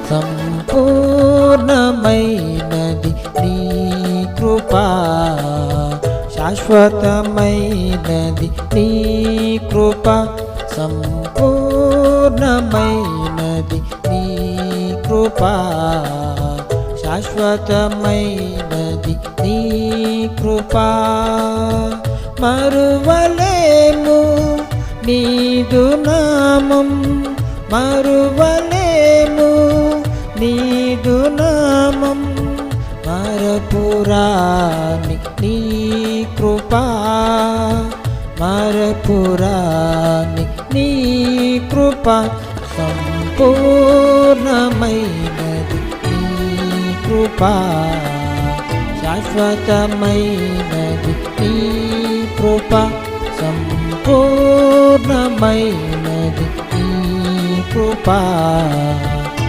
సంపూర్ణమైనది నీ కృపా, శాశ్వతమైనది నీ కృపా, సంపూర్ణమైనది నీ కృపా, శాశ్వతమైనది నీ కృపా. మరువలేము నీదు నామం, మరువలేము నీదు నామం, మరపురాని నీ కృపా, మరపురాని నీ కృపా, సంపూర్ణమైనది నీ కృపా, శాశ్వతమైనది నీ కృపా, సంపూర్ణమైనది నీ కృపా.